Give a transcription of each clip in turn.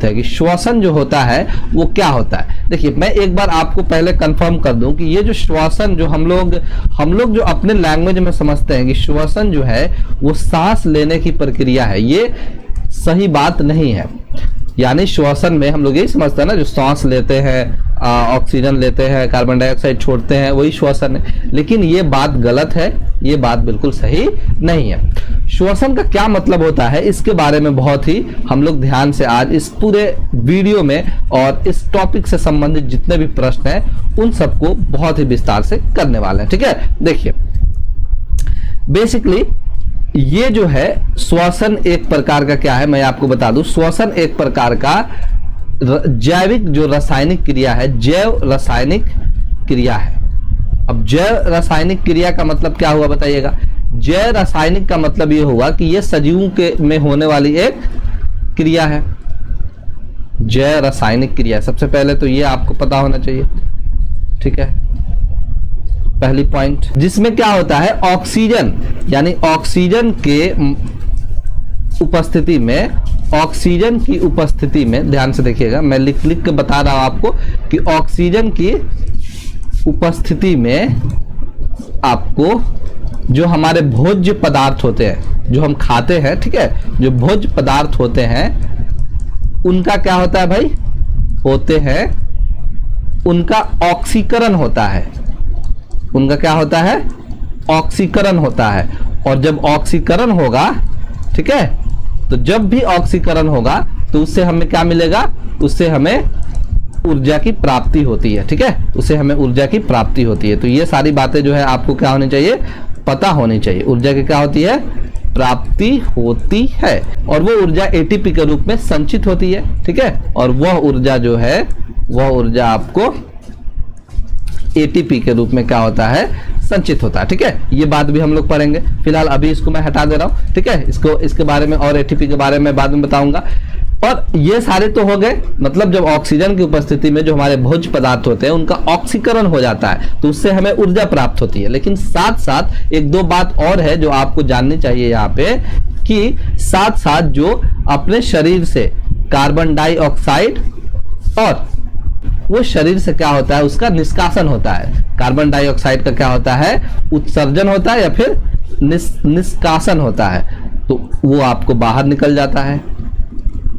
है कि श्वसन जो होता है वो क्या होता है। देखिए मैं एक बार आपको पहले कंफर्म कर दूं कि ये जो श्वसन जो हम लोग जो अपने लैंग्वेज में समझते हैं कि श्वसन जो है वो सांस लेने की प्रक्रिया है, ये सही बात नहीं है। यानी श्वसन में हम लोग यही समझते हैं ना, जो सांस लेते हैं, ऑक्सीजन लेते हैं, कार्बन डाइऑक्साइड छोड़ते हैं, वही श्वसन है। लेकिन ये बात गलत है, ये बात बिल्कुल सही नहीं है। श्वसन का क्या मतलब होता है इसके बारे में बहुत ही हम लोग ध्यान से आज इस पूरे वीडियो में और इस टॉपिक से संबंधित जितने भी प्रश्न हैं उन सबको बहुत ही विस्तार से करने वाले हैं। ठीक है, देखिए बेसिकली ये जो है श्वसन एक प्रकार का क्या है मैं आपको बता दूं। श्वसन एक प्रकार का जैविक जो रासायनिक क्रिया है, जैव रासायनिक क्रिया है। अब जैव रासायनिक क्रिया का मतलब क्या हुआ बताइएगा। जैव रासायनिक का मतलब ये हुआ कि ये सजीवों के में होने वाली एक क्रिया है, जैव रासायनिक क्रिया। सबसे पहले तो ये आपको पता होना चाहिए, ठीक है, पहली पॉइंट। जिसमें क्या होता है, ऑक्सीजन यानी ऑक्सीजन के उपस्थिति में, ऑक्सीजन की उपस्थिति में, ध्यान से देखिएगा मैं लिख के बता रहा हूं आपको कि ऑक्सीजन की उपस्थिति में आपको जो हमारे भोज्य पदार्थ होते हैं, जो हम खाते हैं, ठीक है, जो भोज्य पदार्थ होते हैं उनका क्या होता है भाई, होते हैं उनका ऑक्सीकरण होता है। उनका क्या होता है, ऑक्सीकरण होता है। और जब ऑक्सीकरण होगा, ठीक है, तो जब भी ऑक्सीकरण होगा तो उससे हमें क्या मिलेगा, उससे हमें ऊर्जा की प्राप्ति होती है। ठीक है, उससे हमें ऊर्जा की प्राप्ति होती है। तो ये सारी बातें जो है आपको क्या होनी चाहिए, पता होनी चाहिए। ऊर्जा की क्या होती है, प्राप्ति होती है। और वो ऊर्जा एटीपी के रूप में संचित होती है। ठीक है, और वह ऊर्जा जो है, वह ऊर्जा आपको एटीपी के रूप में क्या होता है, संचित होता है। ठीक है, ये बात भी हम लोग पढ़ेंगे। फिलहाल अभी इसको मैं हटा दे रहा हूं। ठीक है, इसके बारे में और एटीपी के बारे में बाद में बताऊंगा। और ये सारे तो हो गए, मतलब जब ऑक्सीजन की उपस्थिति में जो हमारे भोज्य पदार्थ होते हैं उनका ऑक्सीकरण हो जाता है तो उससे हमें ऊर्जा प्राप्त होती है। लेकिन साथ साथ एक दो बात और है जो आपको जाननी चाहिए यहाँ पे, कि साथ साथ जो अपने शरीर से कार्बन डाइऑक्साइड और वो शरीर से क्या होता है, उसका निष्कासन होता है। कार्बन डाइऑक्साइड का क्या होता है, उत्सर्जन होता है या फिर निष्कासन होता है, तो वो आपको बाहर निकल जाता है।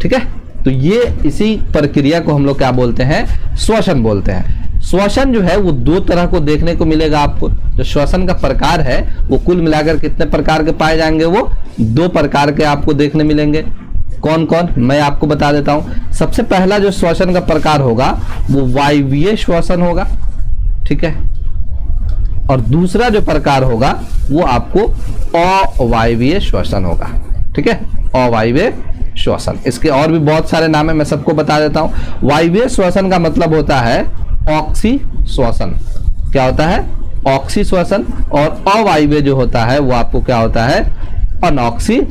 ठीक है, तो ये इसी प्रक्रिया को हम लोग क्या बोलते हैं, श्वसन बोलते हैं। श्वसन जो है वो दो तरह को देखने को मिलेगा आपको। जो श्वसन का प्रकार है वो कुल मिलाकर कितने प्रकार के पाए जाएंगे, वो दो प्रकार के आपको देखने मिलेंगे। कौन कौन, मैं आपको बता देता हूं। सबसे पहला जो श्वसन का प्रकार होगा वो वायवीय श्वसन होगा। ठीक है, और दूसरा जो प्रकार होगा वो आपको अवायवीय श्वसन होगा। ठीक है, अवायवीय श्वसन। इसके और भी बहुत सारे नाम है, मैं सबको बता देता हूं। वायवीय श्वसन का मतलब होता है ऑक्सी श्वसन। क्या होता है, ऑक्सी श्वसन। और अवायवीय जो होता है वो आपको क्या होता है, अनऑक्सी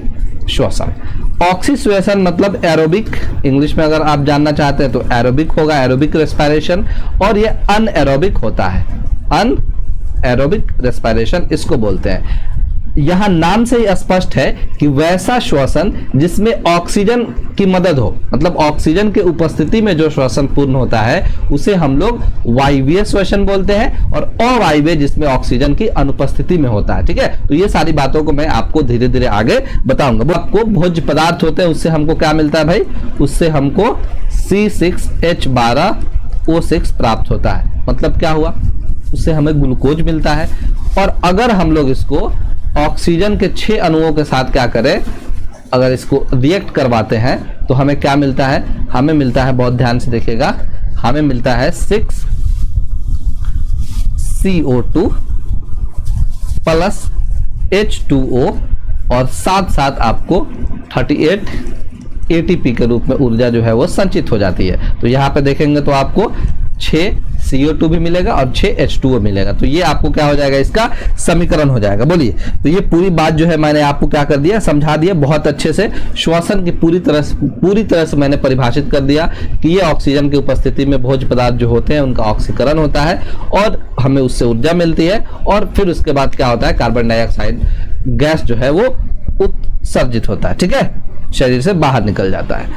श्वसन। ऑक्सी श्वसन मतलब एरोबिक, इंग्लिश में अगर आप जानना चाहते हैं तो एरोबिक होगा, एरोबिक रेस्पिरेशन। और ये अनएरोबिक होता है, अनएरोबिक रेस्पिरेशन इसको बोलते हैं। यहां नाम से ही स्पष्ट है कि वैसा श्वसन जिसमें ऑक्सीजन की मदद हो, मतलब ऑक्सीजन के उपस्थिति में जो श्वसन पूर्ण होता है उसे हम लोग वायवीय श्वसन बोलते हैं। और अवायवीय जिसमें ऑक्सीजन की अनुपस्थिति में होता है। ठीक है, तो ये सारी बातों को मैं आपको धीरे धीरे आगे बताऊंगा। वो आपको भोज्य पदार्थ होते हैं, उससे हमको क्या मिलता है भाई, उससे हमको C6H12O6 प्राप्त होता है। मतलब क्या हुआ, उससे हमें ग्लूकोज मिलता है। और अगर हम लोग इसको ऑक्सीजन के 6 अणुओं के साथ क्या करें, अगर इसको रिएक्ट करवाते हैं तो हमें क्या मिलता है, हमें मिलता है, बहुत ध्यान से देखिएगा, हमें मिलता है 6CO2 प्लस H2O और साथ साथ आपको 38 ATP के रूप में ऊर्जा जो है वो संचित हो जाती है। तो यहाँ पे देखेंगे तो आपको 6 CO2 भी मिलेगा और 6 H2O मिलेगा। तो ये आपको क्या हो जाएगा, इसका समीकरण हो जाएगा। बोलिए, तो ये पूरी बात जो है मैंने आपको क्या कर दिया, समझा दिया बहुत अच्छे से। श्वसन की पूरी तरह से मैंने परिभाषित कर दिया कि ये ऑक्सीजन की उपस्थिति में भोज्य पदार्थ जो होते हैं उनका ऑक्सीकरण होता है और हमें उससे ऊर्जा मिलती है। और फिर उसके बाद क्या होता है, कार्बन डाइऑक्साइड गैस जो है वो उत्सर्जित होता है। ठीक है, शरीर से बाहर निकल जाता है।